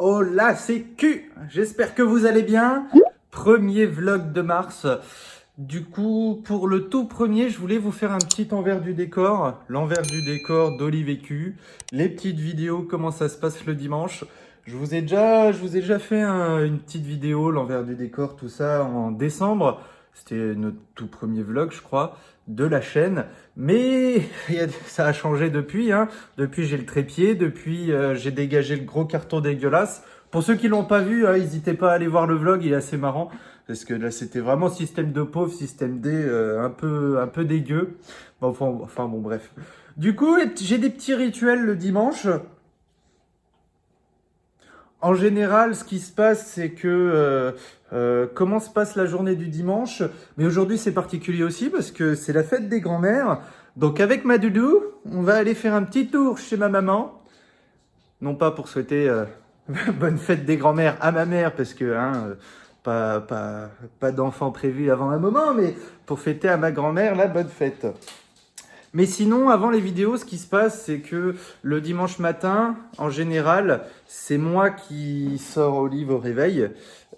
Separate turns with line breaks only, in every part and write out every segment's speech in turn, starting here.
Hola, c'est Q. J'espère que vous allez bien. Premier vlog de mars. Du coup, pour le tout premier, je voulais vous faire un petit envers du décor. L'envers du décor d'Olive et Q. Les petites vidéos, comment ça se passe le dimanche. Je vous ai déjà fait une petite vidéo, l'envers du décor, tout ça, en décembre. C'était notre tout premier vlog, je crois, de la chaîne. Mais ça a changé depuis, hein. Depuis, j'ai le trépied. Depuis, j'ai dégagé le gros carton dégueulasse. Pour ceux qui l'ont pas vu, n'hésitez pas à aller voir le vlog, il est assez marrant. Parce que là, c'était vraiment système de pauvre, système D, un peu dégueu. Bon, enfin, bon, bref. Du coup, j'ai des petits rituels le dimanche. En général, ce qui se passe, c'est que comment se passe la journée du dimanche. Mais aujourd'hui, c'est particulier aussi parce que c'est la fête des grands-mères. Donc, avec ma doudou, on va aller faire un petit tour chez ma maman. Non pas pour souhaiter bonne fête des grands-mères à ma mère, parce que pas d'enfant prévu avant un moment, mais pour fêter à ma grand-mère la bonne fête. Mais sinon, avant les vidéos, ce qui se passe, c'est que le dimanche matin, en général, c'est moi qui sors Olive au réveil.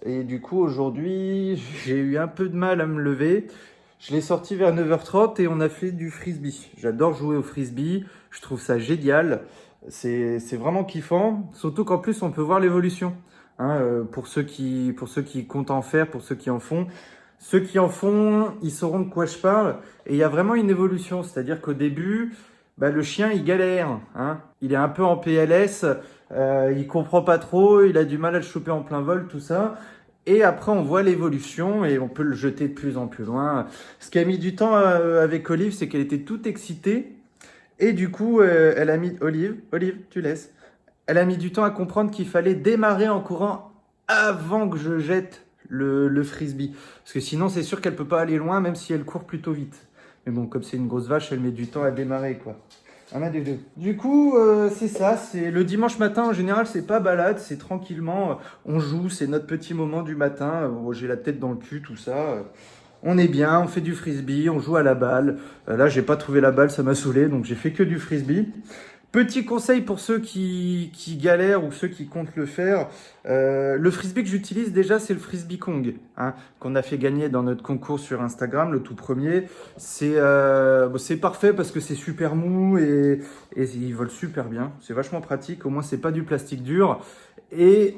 Et du coup, aujourd'hui, j'ai eu un peu de mal à me lever. Je l'ai sorti vers 9h30 et on a fait du frisbee. J'adore jouer au frisbee, je trouve ça génial. C'est vraiment kiffant, surtout qu'en plus, on peut voir l'évolution. Hein, pour ceux qui comptent en faire, pour ceux qui en font. Ceux qui en font, ils sauront de quoi je parle. Et il y a vraiment une évolution. C'est-à-dire qu'au début, le chien, il galère. Hein. Il est un peu en PLS. Il comprend pas trop. Il a du mal à le choper en plein vol, tout ça. Et après, on voit l'évolution et on peut le jeter de plus en plus loin. Ce qui a mis du temps avec Olive, c'est qu'elle était toute excitée. Et du coup, elle a mis... Olive, tu laisses. Elle a mis du temps à comprendre qu'il fallait démarrer en courant avant que je jette le frisbee. Parce que sinon, c'est sûr qu'elle peut pas aller loin, même si elle court plutôt vite. Mais bon, comme c'est une grosse vache, elle met du temps à démarrer, quoi. Un des deux. Du coup, c'est ça. C'est le dimanche matin, en général, c'est pas balade, c'est tranquillement. On joue, c'est notre petit moment du matin. J'ai la tête dans le cul, tout ça. On est bien, on fait du frisbee, on joue à la balle. Là, j'ai pas trouvé la balle, ça m'a saoulé, donc j'ai fait que du frisbee. Petit conseil pour ceux qui galèrent ou ceux qui comptent le faire, le frisbee que j'utilise déjà, c'est le frisbee Kong, hein, qu'on a fait gagner dans notre concours sur Instagram, le tout premier. C'est parfait parce que c'est super mou et il vole super bien. C'est vachement pratique, au moins c'est pas du plastique dur. Et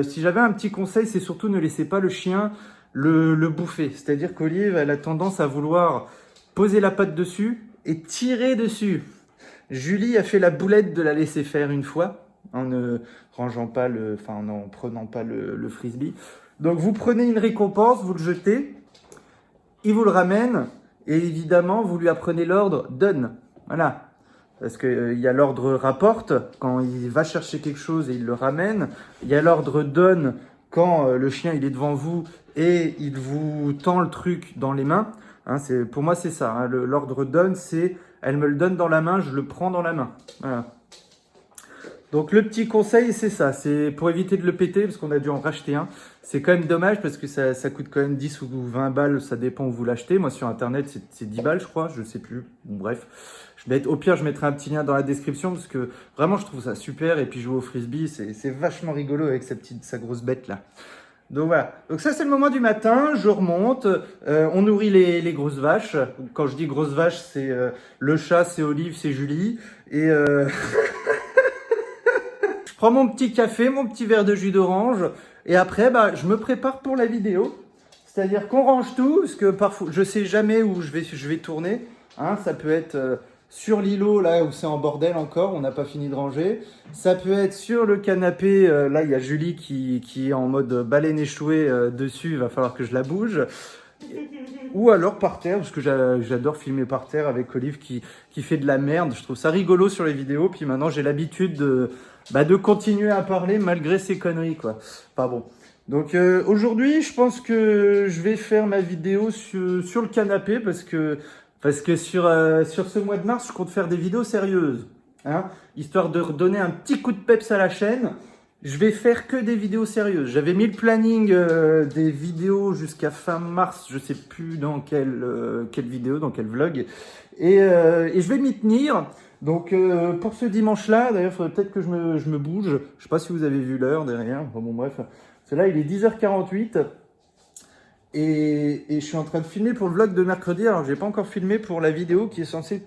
si j'avais un petit conseil, c'est surtout ne laissez pas le chien le bouffer. C'est-à-dire qu'Olive, elle a tendance à vouloir poser la patte dessus et tirer dessus. Julie a fait la boulette de la laisser faire une fois, en ne rangeant pas en n'en prenant pas le frisbee. Donc vous prenez une récompense, vous le jetez, il vous le ramène, et évidemment vous lui apprenez l'ordre donne. Voilà. Parce qu'il y a l'ordre rapporte quand il va chercher quelque chose et il le ramène. Il y a l'ordre donne quand le chien il est devant vous et il vous tend le truc dans les mains. Hein, pour moi c'est ça. Hein, l'ordre donne, c'est elle me le donne dans la main, je le prends dans la main. Voilà. Donc le petit conseil, c'est ça. C'est pour éviter de le péter, parce qu'on a dû en racheter un. C'est quand même dommage, parce que ça coûte quand même 10 ou 20 balles, ça dépend où vous l'achetez. Moi, sur Internet, c'est 10 balles, je crois, je sais plus. Bon, bref. Au pire, je mettrai un petit lien dans la description, parce que vraiment, je trouve ça super. Et puis, jouer au frisbee, c'est vachement rigolo avec sa grosse bête là. Donc voilà, donc ça c'est le moment du matin, je remonte, on nourrit les grosses vaches. Quand je dis grosses vaches, c'est le chat, c'est Olive, c'est Julie. Et je prends mon petit café, mon petit verre de jus d'orange. Et après, je me prépare pour la vidéo. C'est-à-dire qu'on range tout, parce que parfois, je sais jamais où je vais tourner. Hein, ça peut être sur l'îlot, là où c'est en bordel encore, on n'a pas fini de ranger. Ça peut être sur le canapé, là il y a Julie qui est en mode baleine échouée dessus, il va falloir que je la bouge. Ou alors par terre, parce que j'adore filmer par terre avec Olive qui fait de la merde. Je trouve ça rigolo sur les vidéos, puis maintenant j'ai l'habitude de continuer à parler malgré ces conneries, quoi. Pas bon. Donc aujourd'hui, je pense que je vais faire ma vidéo sur le canapé parce que sur ce mois de mars, je compte faire des vidéos sérieuses, hein, histoire de redonner un petit coup de peps à la chaîne. Je vais faire que des vidéos sérieuses. J'avais mis le planning des vidéos jusqu'à fin mars, je sais plus dans quelle vidéo, dans quel vlog, et je vais m'y tenir. Donc pour ce dimanche-là, d'ailleurs, il faudrait peut-être que je me bouge. Je ne sais pas si vous avez vu l'heure derrière. Enfin, bon, bref. Là, il est 10h48 et je suis en train de filmer pour le vlog de mercredi. Alors, je n'ai pas encore filmé pour la vidéo qui est censée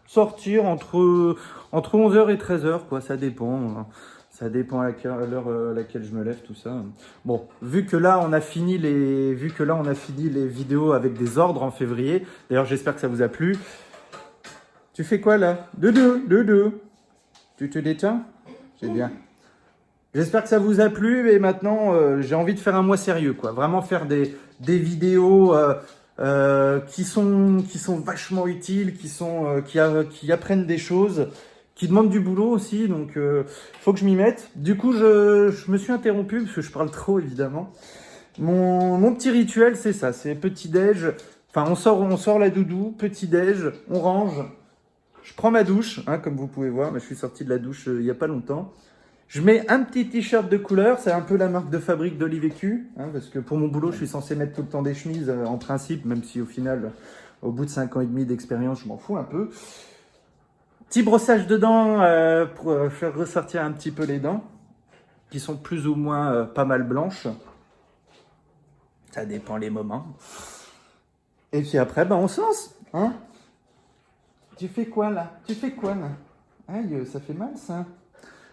sortir entre 11h et 13h, quoi. Ça dépend. Ça dépend à l'heure à laquelle je me lève, tout ça. Bon, vu que là, on a fini les vidéos avec des ordres en février. D'ailleurs, j'espère que ça vous a plu. Tu fais quoi là? Doudou. Tu te détends? C'est bien. J'espère que ça vous a plu et maintenant j'ai envie de faire un mois sérieux, quoi. Vraiment faire des vidéos qui sont vachement utiles, qui apprennent des choses, qui demandent du boulot aussi. Donc faut que je m'y mette. Du coup je me suis interrompu parce que je parle trop évidemment. Mon petit rituel c'est ça, c'est petit déj. Enfin on sort la doudou, petit déj, on range. Je prends ma douche, hein, comme vous pouvez voir, mais je suis sorti de la douche il n'y a pas longtemps. Je mets un petit t-shirt de couleur, c'est un peu la marque de fabrique d'Olive Q, hein, parce que pour mon boulot, je suis censé mettre tout le temps des chemises en principe, même si au final, au bout de 5 ans et demi d'expérience, je m'en fous un peu. Petit brossage de dents pour faire ressortir un petit peu les dents, qui sont plus ou moins pas mal blanches. Ça dépend les moments. Et puis après, on se lance, hein. Tu fais quoi là? Aïe, ça fait mal ça.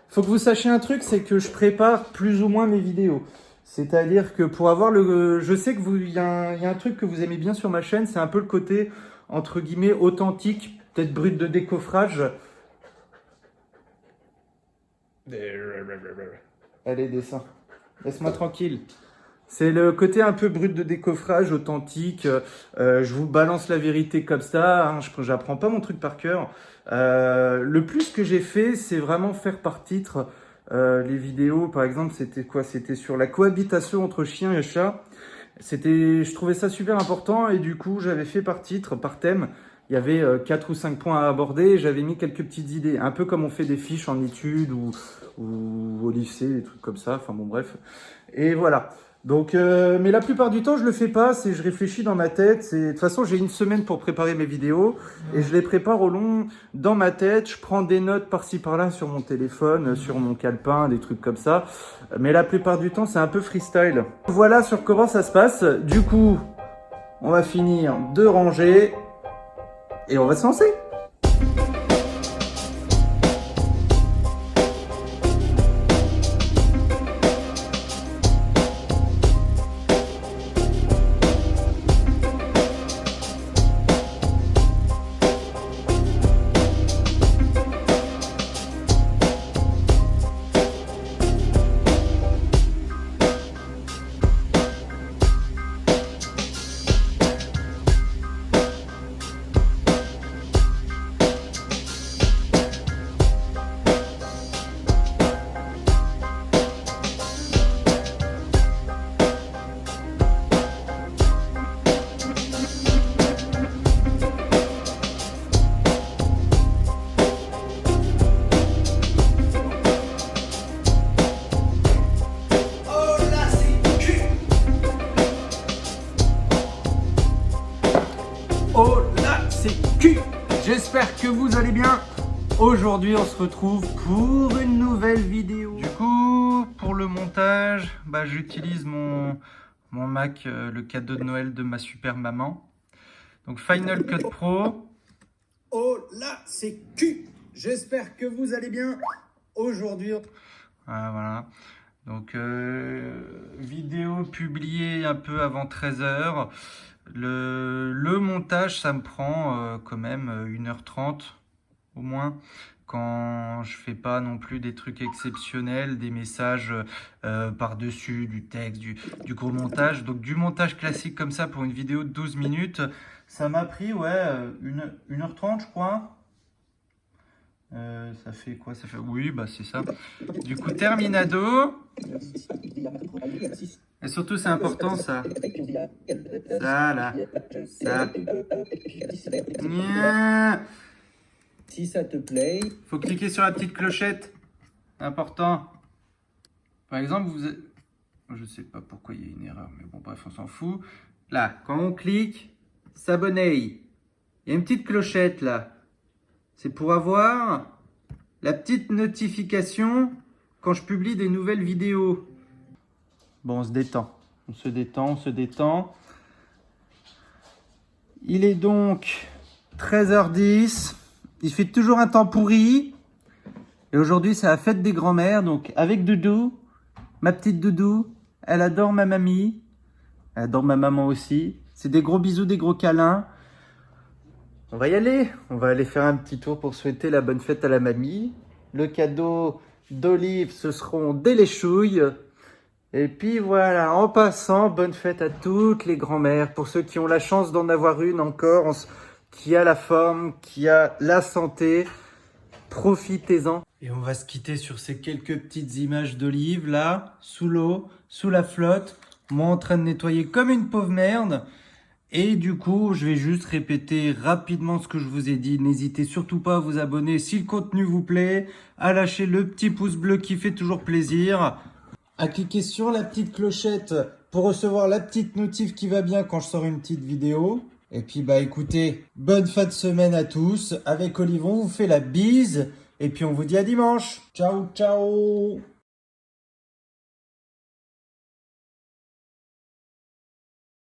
Faut que vous sachiez un truc, c'est que je prépare plus ou moins mes vidéos. C'est-à-dire que pour avoir je sais que il y a un truc que vous aimez bien sur ma chaîne, c'est un peu le côté, entre guillemets, authentique, peut-être brut de décoffrage. Allez, descends. Laisse-moi tranquille. C'est le côté un peu brut de décoffrage, authentique. Je vous balance la vérité comme ça. Hein, je n'apprends pas mon truc par cœur. Le plus que j'ai fait, c'est vraiment faire par titre les vidéos. Par exemple, c'était quoi? C'était sur la cohabitation entre chien et chat. Je trouvais ça super important et du coup, j'avais fait par titre, par thème. Il y avait 4 ou 5 points à aborder et j'avais mis quelques petites idées. Un peu comme on fait des fiches en études ou au lycée, des trucs comme ça. Enfin bon, bref. Et voilà. Donc, mais la plupart du temps, je le fais pas, je réfléchis dans ma tête. De toute façon, j'ai une semaine pour préparer mes vidéos et je les prépare dans ma tête. Je prends des notes par-ci par-là sur mon téléphone, sur mon calepin, des trucs comme ça. Mais la plupart du temps, c'est un peu freestyle. Voilà sur comment ça se passe. Du coup, on va finir de ranger et on va se lancer. Oh là, c'est Q. J'espère que vous allez bien. Aujourd'hui, on se retrouve pour une nouvelle vidéo. Du coup, pour le montage, j'utilise mon Mac, le cadeau de Noël de ma super maman. Donc Final Cut Pro. Oh là, c'est Q. J'espère que vous allez bien. Aujourd'hui, voilà. Donc, vidéo publiée un peu avant 13h. Le montage, ça me prend quand même 1h30 au moins. Quand je fais pas non plus des trucs exceptionnels, des messages par-dessus, du texte, du gros montage. Donc, du montage classique comme ça pour une vidéo de 12 minutes, ça m'a pris, 1h30, je crois. Ça fait quoi? Ça fait... Oui, c'est ça. Du coup, terminado. Et surtout, c'est important, ça. Ça, là. Ça. Nya.
Si ça te plaît.
Faut cliquer sur la petite clochette. Important. Par exemple, je sais pas pourquoi il y a une erreur, mais bon, bref, on s'en fout. Là, quand on clique, s'abonner. Il y a une petite clochette, là. c'est pour avoir la petite notification quand je publie des nouvelles vidéos. Bon, on se détend. On se détend, on se détend. Il est donc 13h10. Il fait toujours un temps pourri. Et aujourd'hui, c'est la fête des grands-mères. Donc, avec Doudou, ma petite Doudou, elle adore ma mamie. Elle adore ma maman aussi. C'est des gros bisous, des gros câlins. On va y aller. On va aller faire un petit tour pour souhaiter la bonne fête à la mamie. Le cadeau d'Olive, ce seront des léchouilles. Et puis voilà, en passant, bonne fête à toutes les grand-mères. Pour ceux qui ont la chance d'en avoir une encore, qui a la forme, qui a la santé, profitez-en. Et on va se quitter sur ces quelques petites images d'Olive, là, sous l'eau, sous la flotte. Moi en train de nettoyer comme une pauvre merde. Et du coup, je vais juste répéter rapidement ce que je vous ai dit. N'hésitez surtout pas à vous abonner si le contenu vous plaît, à lâcher le petit pouce bleu qui fait toujours plaisir, à cliquer sur la petite clochette pour recevoir la petite notif qui va bien quand je sors une petite vidéo. Et puis bah écoutez, bonne fin de semaine à tous. Avec Olive, on vous fait la bise. Et puis on vous dit à dimanche. Ciao, ciao.